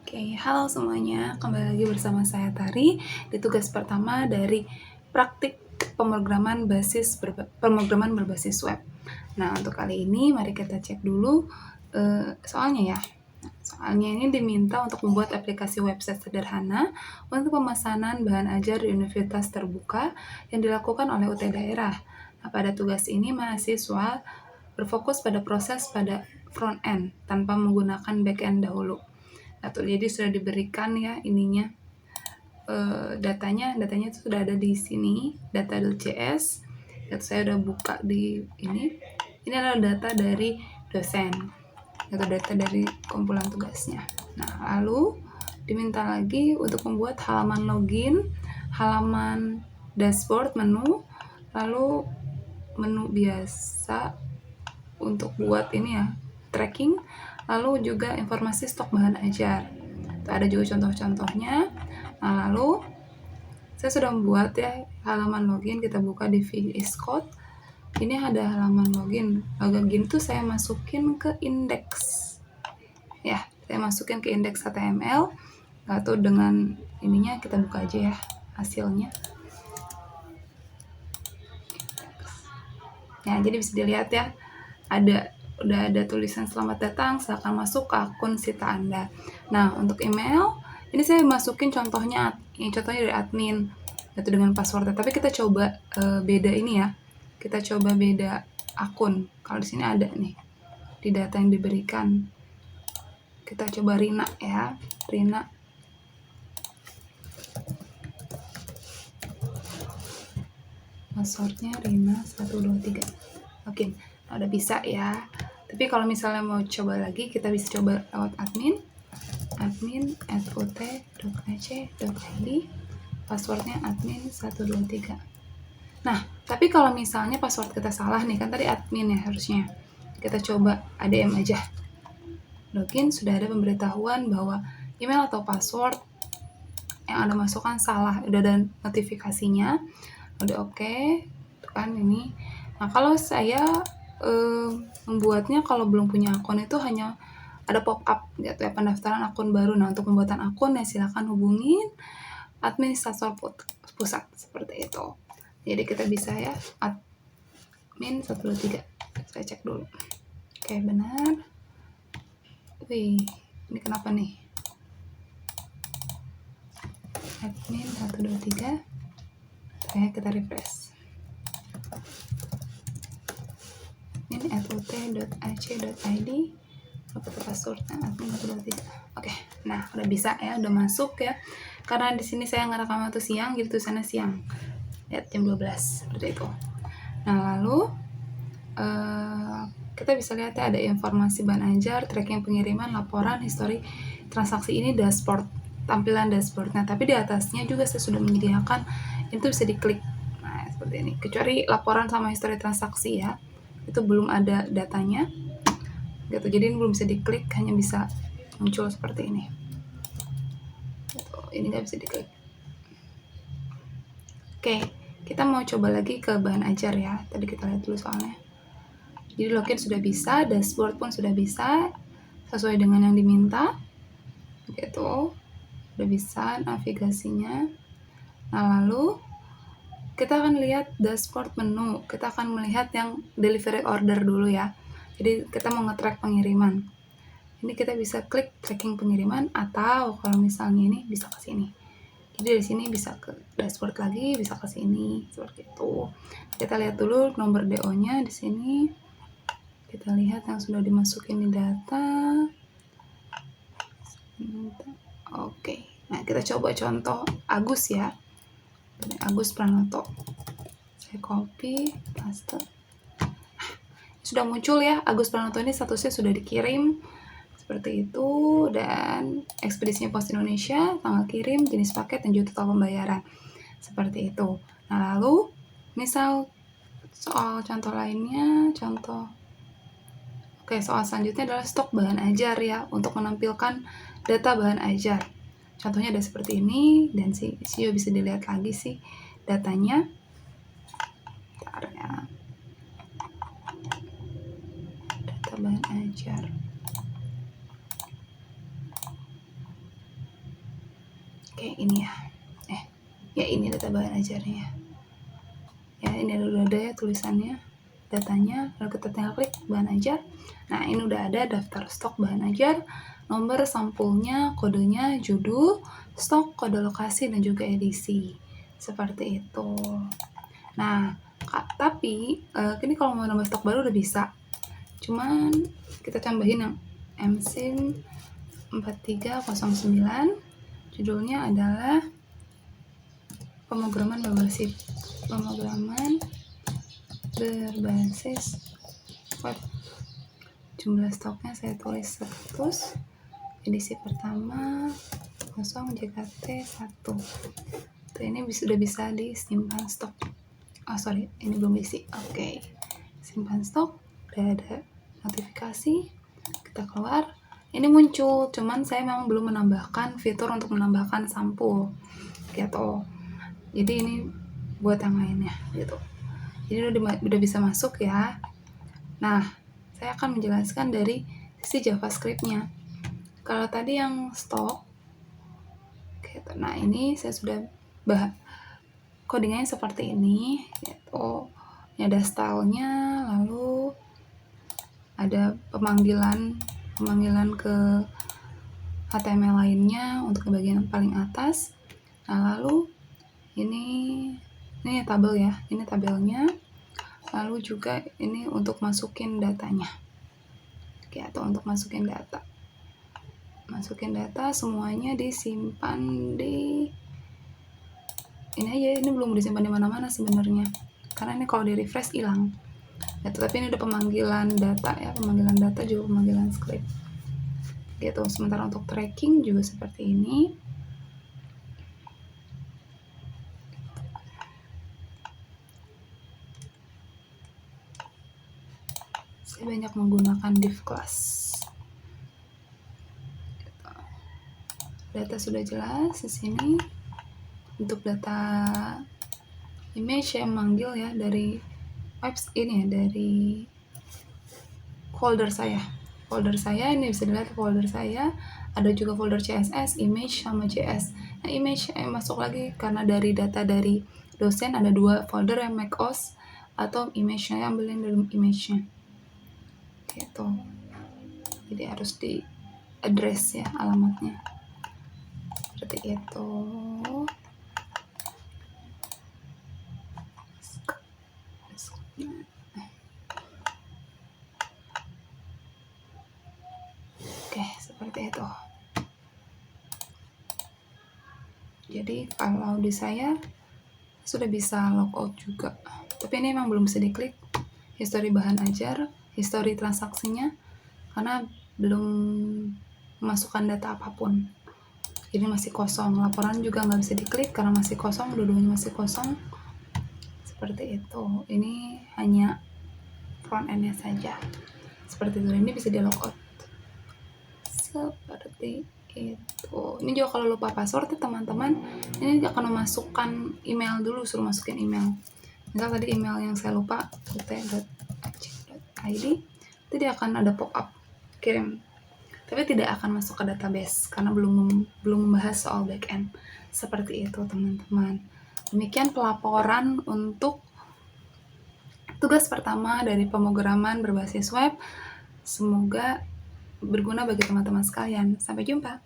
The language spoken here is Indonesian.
Oke, halo semuanya. Kembali lagi bersama saya Tari di tugas pertama dari praktik pemrograman berbasis web. Nah, untuk kali ini mari kita cek dulu soalnya ya. Soalnya ini diminta untuk membuat aplikasi website sederhana untuk pemesanan bahan ajar di universitas terbuka yang dilakukan oleh UT daerah. Nah, pada tugas ini mahasiswa berfokus pada proses pada front end tanpa menggunakan back end dahulu. Atau jadi sudah diberikan ya ininya datanya itu sudah ada di sini, data.js. Saya udah buka di ini adalah data dari dosen atau data dari kumpulan tugasnya. Nah, lalu diminta lagi untuk membuat halaman login, halaman dashboard, menu, lalu menu biasa untuk buat ini ya tracking, lalu juga informasi stok bahan ajar. Ada juga contoh-contohnya. Nah, lalu saya sudah membuat ya halaman login. Kita buka di VS Code. Ini ada halaman login. Login itu saya masukin ke indeks. Ya, saya masukin ke indeks HTML. Lalu dengan ininya kita buka aja ya hasilnya. Ya, jadi bisa dilihat ya, udah ada tulisan selamat datang, silakan masuk ke akun Sita Anda. Nah, untuk email, ini saya masukin contohnya dari admin, itu dengan password. Tapi kita coba beda ini ya, kita coba beda akun. Kalau di sini ada nih, di data yang diberikan. Kita coba Rina ya, Rina. Passwordnya Rina 123. Oke, udah bisa ya. Tapi kalau misalnya mau coba lagi, kita bisa coba lewat admin@ut.ac.id, passwordnya admin 123. Nah, tapi kalau misalnya password kita salah nih, kan tadi admin ya harusnya. Kita coba ADM aja. Login, sudah ada pemberitahuan bahwa email atau password yang Anda masukkan salah. Udah ada notifikasinya. Udah oke. Kan ini. Nah, kalau saya membuatnya kalau belum punya akun itu hanya ada pop-up gitu ya, pendaftaran akun baru. Nah, untuk pembuatan akun ya silakan hubungin administrator pusat seperti itu. Jadi kita bisa ya admin 123. Saya cek dulu. Oke, benar. Wih, ini kenapa nih? Admin 123. Oke, kita refresh. Ini ut.ac.id, passwordnya admin 123. Oke, nah udah bisa ya, udah masuk ya. Karena di sini saya ngerekam waktu siang, gitu sana siang. Lihat jam 12 seperti itu. Nah, lalu kita bisa lihat ya ada informasi bahan ajar, tracking pengiriman, laporan, histori transaksi. Ini dashboard, tampilan dashboard. Nah, tapi di atasnya juga saya sudah menyediakan itu bisa diklik. Nah, seperti ini. Kecuali laporan sama histori transaksi ya, itu belum ada datanya gitu, jadi ini belum bisa diklik, hanya bisa muncul seperti ini gitu. Ini nggak bisa diklik. Oke, kita mau coba lagi ke bahan ajar ya. Tadi kita lihat dulu soalnya. Jadi login sudah bisa, dashboard pun sudah bisa sesuai dengan yang diminta gitu, udah bisa navigasinya. Nah, lalu kita akan lihat dashboard menu. Kita akan melihat yang delivery order dulu ya. Jadi kita mau nge-track pengiriman. Ini kita bisa klik tracking pengiriman, atau kalau misalnya ini bisa ke sini. Jadi dari sini bisa ke dashboard lagi, bisa ke sini seperti itu. Kita lihat dulu nomor DO-nya di sini. Kita lihat yang sudah dimasukin di data. Oke. Nah, kita coba contoh Agus ya. Agus Pranoto. Saya copy, paste. Sudah muncul ya, Agus Pranoto ini statusnya sudah dikirim seperti itu, dan ekspedisinya Pos Indonesia, tanggal kirim, jenis paket, dan juga total pembayaran seperti itu. Nah, lalu misal soal contoh lainnya, soal selanjutnya adalah stok bahan ajar ya, untuk menampilkan data bahan ajar. Contohnya ada seperti ini, dan juga bisa dilihat lagi sih datanya. Bentar ya. Data bahan ajar. kayak ini ya. Ya ini data bahan ajarnya ya, ini udah ada ya tulisannya, datanya, lalu kita tinggal klik bahan ajar. Nah ini udah ada daftar stok bahan ajar, nomor sampulnya, kodenya, judul, stok, kode lokasi, dan juga edisi, seperti itu. Nah tapi ini kalau mau nambah stok baru udah bisa, cuman kita tambahin yang MSIN 4309, judulnya adalah pemrograman berbasis web. Jumlah stoknya saya tulis 100, edisi pertama 0 JKT 1. Tuh, ini sudah bisa disimpan stok. Sorry, ini belum diisi. Oke. Simpan stok, udah ada notifikasi, kita keluar. Ini muncul, cuman saya memang belum menambahkan fitur untuk menambahkan sampul gitu. Jadi ini buat yang lainnya gitu. Jadi udah bisa masuk ya. Nah, saya akan menjelaskan dari sisi JavaScript-nya. Kalau tadi yang stok gitu. Nah, ini saya sudah codingnya seperti ini gitu. Ini ada stylenya, lalu ada pemanggilan ke HTML lainnya untuk bagian paling atas. Nah, lalu ini tabel ya, ini tabelnya. Lalu juga ini untuk masukin datanya. Oke, atau untuk masukin data. Masukin data semuanya disimpan di ini aja, ini belum disimpan di mana-mana sebenarnya. Karena ini kalau di refresh hilang. Ya, tapi ini udah pemanggilan data ya, pemanggilan data juga pemanggilan script. Gitu. Sementara untuk tracking juga seperti ini. Saya banyak menggunakan div class. Gitu. Data sudah jelas di sini. Untuk data image saya manggil ya dari webs ini ya, dari folder saya. Folder saya ini bisa dilihat folder saya. Ada juga folder CSS, image sama JS. Nah, image masuk lagi karena dari data dari dosen ada 2 folder yang macOS atau image-nya, ambil yang dari image-nya. Gitu. Jadi harus di address ya alamatnya. Seperti itu. Oke, seperti itu. Jadi kalau di saya sudah bisa logout juga. Tapi ini memang belum bisa diklik. History bahan ajar, history transaksinya, karena belum memasukkan data apapun. Jadi masih kosong. Laporan juga nggak bisa diklik karena masih kosong, dua-duanya masih kosong. Seperti itu. Ini hanya front end-nya saja. Seperti itu. Ini bisa di logout. Seperti itu. Ini juga kalau lupa password ya teman-teman, ini akan memasukkan email dulu, suruh masukin email. Misal tadi email yang saya lupa, ut.acik.id, itu dia akan ada pop-up kirim. Tapi tidak akan masuk ke database karena belum membahas soal backend. Seperti itu teman-teman. Demikian pelaporan untuk tugas pertama dari pemrograman berbasis web. Semoga berguna bagi teman-teman sekalian. Sampai jumpa.